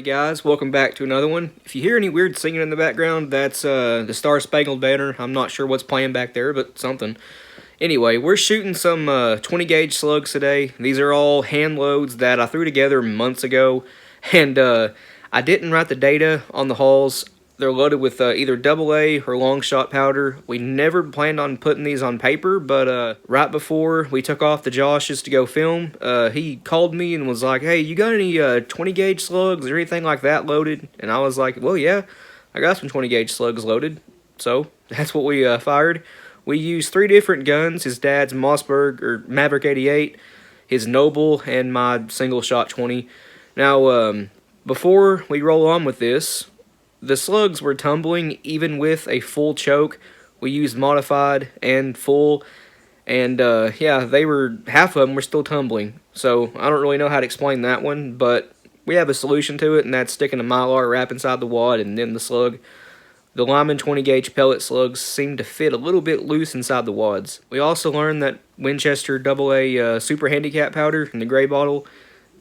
Alrighty guys, welcome back to another one. If you hear any weird singing in the background, that's the Star Spangled Banner. I'm not sure what's playing back there, but something. Anyway, we're shooting some 20 gauge slugs today. These are all hand loads that I threw together months ago, and I didn't write the data on the hulls. They're loaded with either AA or long shot powder. We never planned on putting these on paper, but right before we took off the Joshes to go film, he called me and was like, "Hey, you got any 20 gauge slugs or anything like that loaded?" And I was like, "Well, yeah, I got some 20 gauge slugs loaded." So that's what we fired. We used 3 different guns: his dad's Mossberg or Maverick 88, his Noble, and my single shot 20. Now, before we roll on with this, the slugs were tumbling even with a full choke. We used modified and full, and yeah, half of them were still tumbling. So I don't really know how to explain that one, but we have a solution to it, and that's sticking a Mylar wrap inside the wad and then the slug. The Lyman 20 gauge pellet slugs seem to fit a little bit loose inside the wads. We also learned that Winchester AA Super Handicap powder in the gray bottle,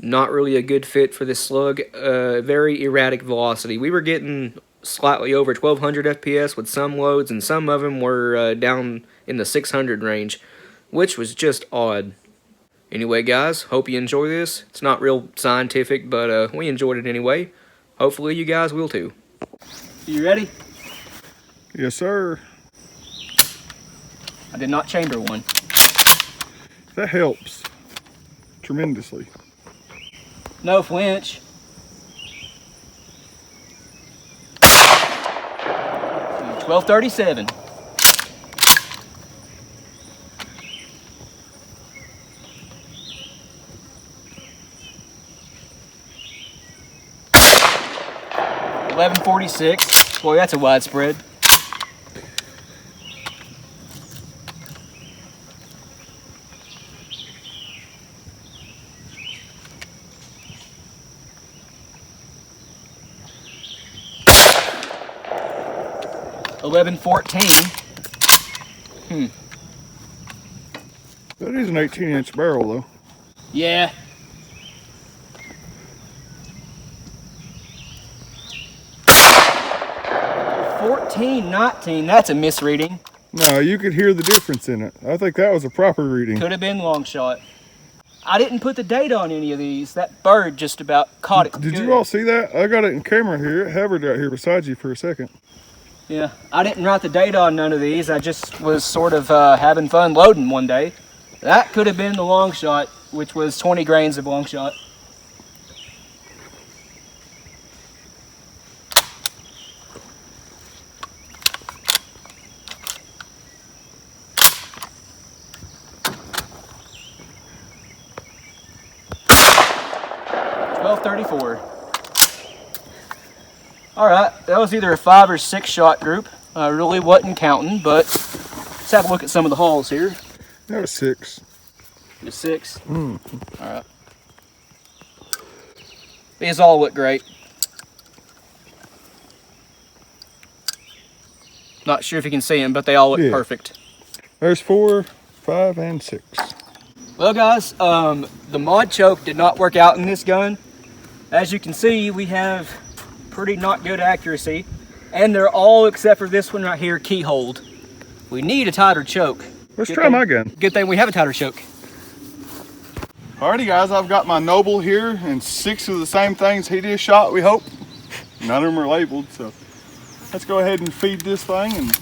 not really a good fit for this slug. Very erratic velocity. We were getting slightly over 1200 FPS with some loads, and some of them were down in the 600 range, which was just odd. Anyway, guys, hope you enjoy this. It's not real scientific, but we enjoyed it anyway. Hopefully you guys will too. You ready? Yes, sir. I did not chamber one. That helps tremendously. No flinch. 1237. $11.46. Boy, that's a widespread. $11.14. That is an 18-inch barrel, though. Yeah. $14.19. That's a misreading. No, you could hear the difference in it. I think that was a proper reading. Could have been long shot. I didn't put the date on any of these. That bird just about caught it. Did you all see that? I got it in camera here. It hovered right here beside you for a second. Yeah, I didn't write the date on none of these. I just was sort of having fun loading one day. That could have been the long shot, which was 20 grains of long shot. $12.34. Alright, that was either a 5 or 6 shot group. I really wasn't counting, but let's have a look at some of the hulls here. That was 6. It was 6? Alright. These all look great. Not sure if you can see them, but they all look perfect. There's 4, 5, and 6. Well guys, the mod choke did not work out in this gun. As you can see, we have pretty not good accuracy, and they're all except for this one right here keyholed. We need a tighter choke. Let's try my gun. Good thing we have a tighter choke. Alrighty guys, I've got my Noble here and 6 of the same things he just shot, we hope. None of them are labeled, so let's go ahead and feed this thing and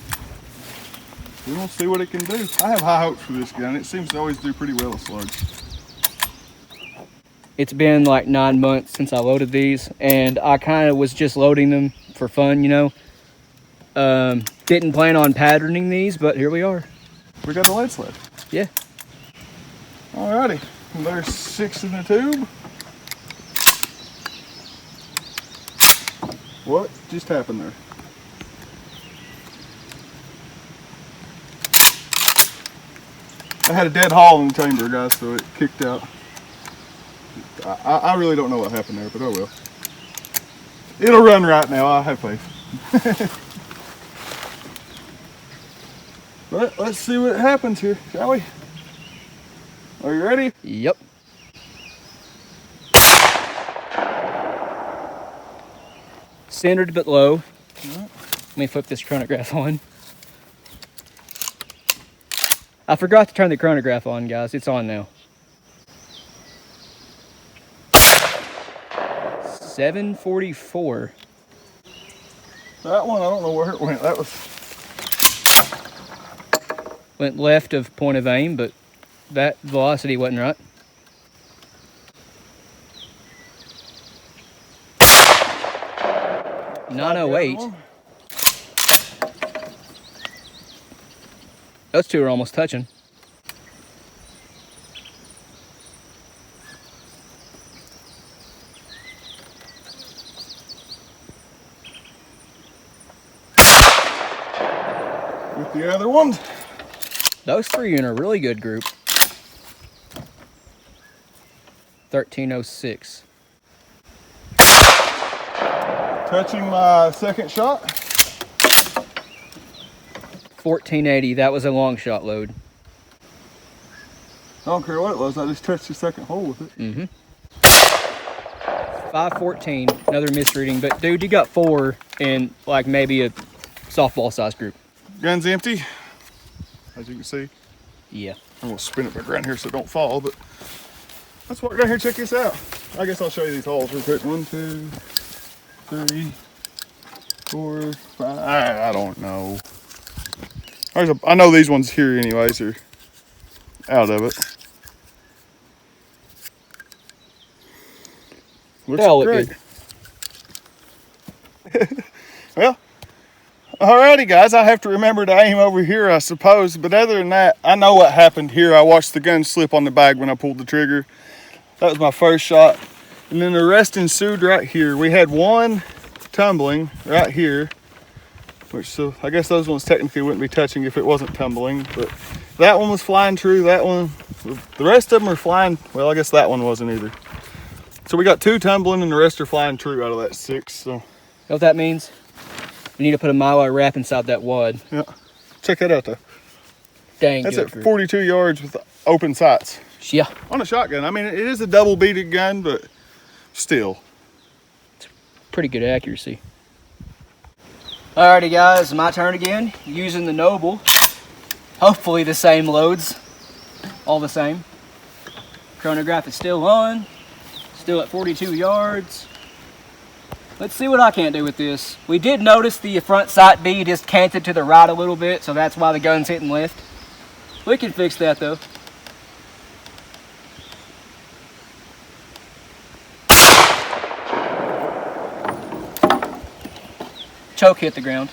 we'll see what it can do. I have high hopes for this gun. It seems to always do pretty well with slugs. It's been like 9 months since I loaded these, and I kind of was just loading them for fun, you know. Didn't plan on patterning these, but here we are. We got the lead sled. Yeah. Alrighty, there's 6 in the tube. What just happened there? I had a dead hull in the chamber, guys, so it kicked out. I really don't know what happened there, but oh well. It'll run right now, I have faith. But let's see what happens here, shall we? Are you ready? Yep. Centered but low. Let me flip this chronograph on. I forgot to turn the chronograph on, guys. It's on now. 744. That one, I don't know where it went. That was... Went left of point of aim, but that velocity wasn't right. .908. Those two are almost touching. With the other one. Those three are in a really good group. 1306. Touching my second shot. 1480. That was a long shot load. I don't care what it was. I just touched the second hole with it. 514. Another misreading. But dude, you got 4 in like maybe a softball size group. Gun's empty, as you can see. Yeah. I'm gonna spin it back around here so it don't fall, but let's walk down here and check this out. I guess I'll show you these holes real quick. 1, 2, 3, 4, 5. I don't know. I know these ones here anyways are out of it. Looks They all look great. Well, alrighty guys, I have to remember to aim over here, I suppose. But other than that, I know what happened here. I watched the gun slip on the bag when I pulled the trigger. That was my first shot. And then the rest ensued right here. We had one tumbling right here, which, so I guess those ones technically wouldn't be touching if it wasn't tumbling. But that one was flying true. That one, the rest of them are flying. Well, I guess that one wasn't either. So we got 2 tumbling and the rest are flying true out of that 6. So, You know what that means? We need to put a Mylar wrap inside that wad. yeah, check that out though. Dang, That's good at group. 42 yards with open sights. Yeah. On a shotgun. I mean, it is a double beaded gun, but still. Pretty good accuracy. Alrighty guys, my turn again. Using the Noble. Hopefully the same loads. All the same. Chronograph is still on. Still at 42 yards. Let's see what I can't do with this. We did notice the front sight bead is canted to the right a little bit, so that's why the gun's hitting left. We can fix that though. Choke hit the ground.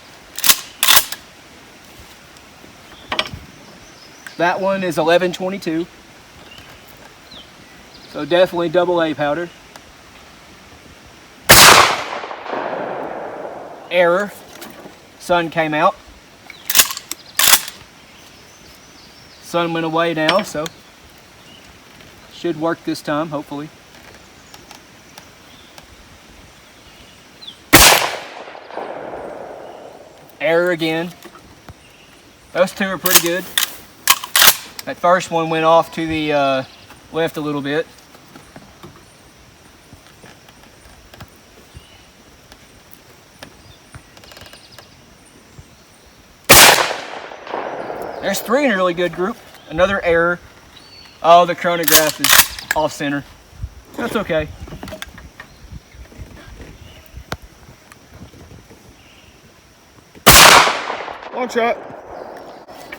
That one is 1122. So definitely double A powder. Error. Sun came out. Sun went away now, so should work this time, hopefully. Error again. Those two are pretty good. That first one went off to the left a little bit. There's 3 in a really good group. Another error. Oh, the chronograph is off center. That's okay. Long shot.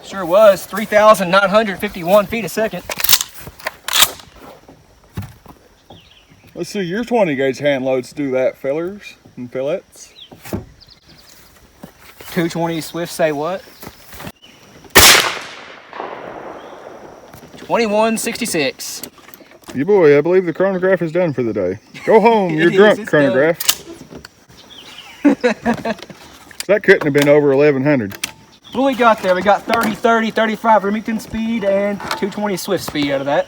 Sure was. 3,951 feet a second. Let's see your 20 gauge hand loads do that, fellers and pellets. 220 Swift say what? 2166. You boy, I believe the chronograph is done for the day. Go home, you're It drunk, is, it's chronograph. That couldn't have been over 1100. What we got there? We got 30, 30, 35 Remington speed and 220 Swift speed out of that.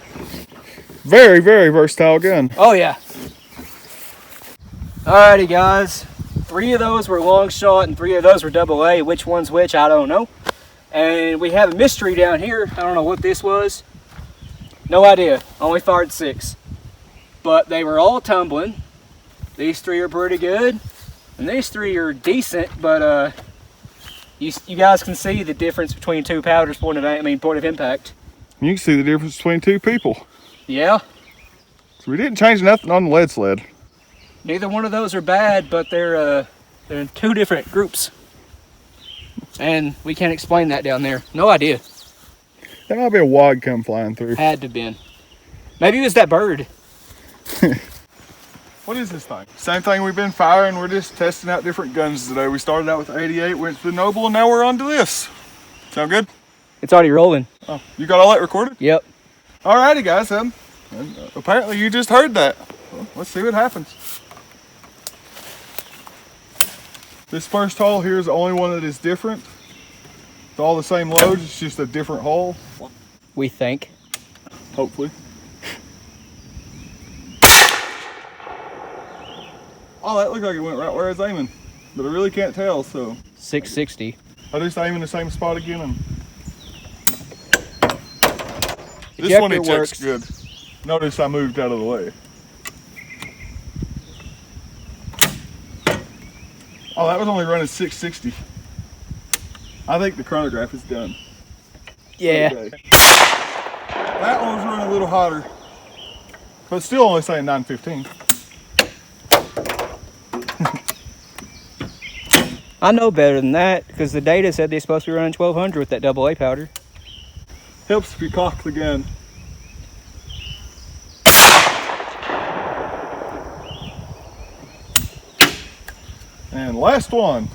Very, very versatile gun. Oh yeah. Alrighty guys. 3 of those were long shot and 3 of those were double A. Which one's which, I don't know. And we have a mystery down here. I don't know what this was. No idea. Only fired 6. But they were all tumbling. These 3 are pretty good. And these three are decent, but you guys can see the difference between two powders point of impact. You can see the difference between two people. Yeah. So we didn't change nothing on the lead sled. Neither one of those are bad, but they're in two different groups. And we can't explain that down there. No idea. There might be a wog come flying through. Had to been. Maybe it was that bird. What is this thing? Same thing we've been firing. We're just testing out different guns today. We started out with the 88, went to the Noble, and now we're on to this. Sound good? It's already rolling. Oh, you got all that recorded? Yep. Alrighty, guys. Apparently you just heard that. Well, let's see what happens. This first hole here is the only one that is different. It's all the same loads, it's just a different hole. We think. Hopefully. Oh, that looked like it went right where I was aiming. But I really can't tell, so. 660. I just aim in the same spot again and this Ejector one ejects works. good. Notice I moved out of the way. Oh, that was only running 660. I think the chronograph is done. Yeah. That one was running a little hotter, but still only saying 915. I know better than that because the data said they're supposed to be running 1200 with that AA powder. Helps if you cock the gun. And last one.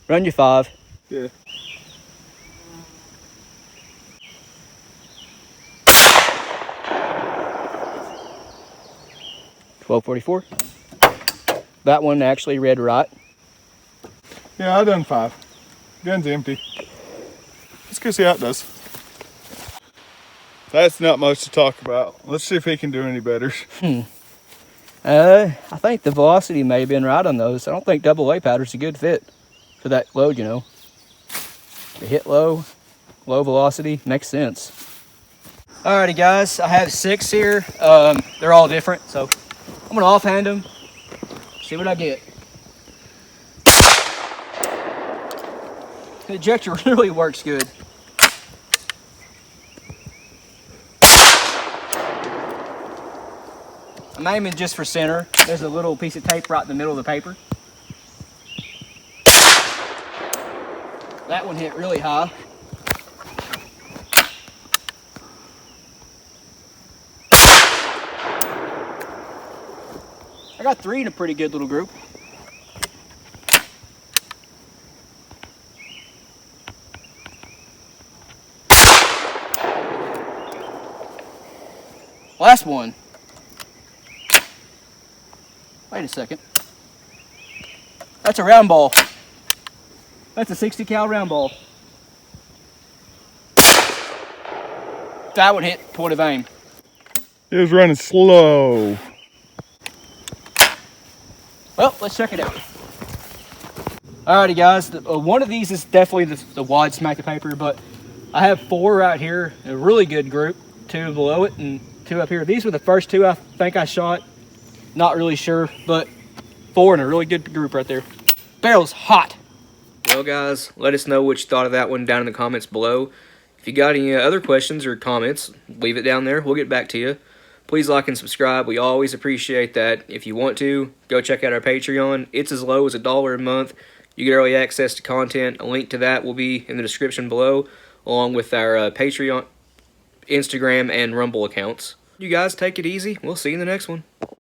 Run your 5. Yeah. $12.44. That one actually read right. Yeah, I done 5. Gun's empty. Let's go see how it does. That's not much to talk about. Let's see if he can do any better. I think the velocity may have been right on those. I don't think AA powder's a good fit for that load, you know. They hit low velocity, makes sense. Alrighty guys, I have 6 here. They're all different, so I'm gonna offhand them, see what I get. The ejector really works good. I'm aiming just for center. There's a little piece of tape right in the middle of the paper. That one hit really high. I got 3 in a pretty good little group. Last one. Wait a second. That's a round ball. That's a 60 cal round ball. That one hit point of aim. It was running slow. Well, let's check it out. Alrighty guys, one of these is definitely the wide smack the paper, but I have 4 right here, a really good group, 2 below it and 2 up here. These were the first 2 I think I shot. Not really sure, but 4 in a really good group right there. Barrel's hot. Well guys, let us know what you thought of that one down in the comments below. If you got any other questions or comments, leave it down there. We'll get back to you. Please like and subscribe. We always appreciate that. If you want to, go check out our Patreon. It's as low as $1 a month. You get early access to content. A link to that will be in the description below, along with our Patreon, Instagram, and Rumble accounts. You guys take it easy. We'll see you in the next one.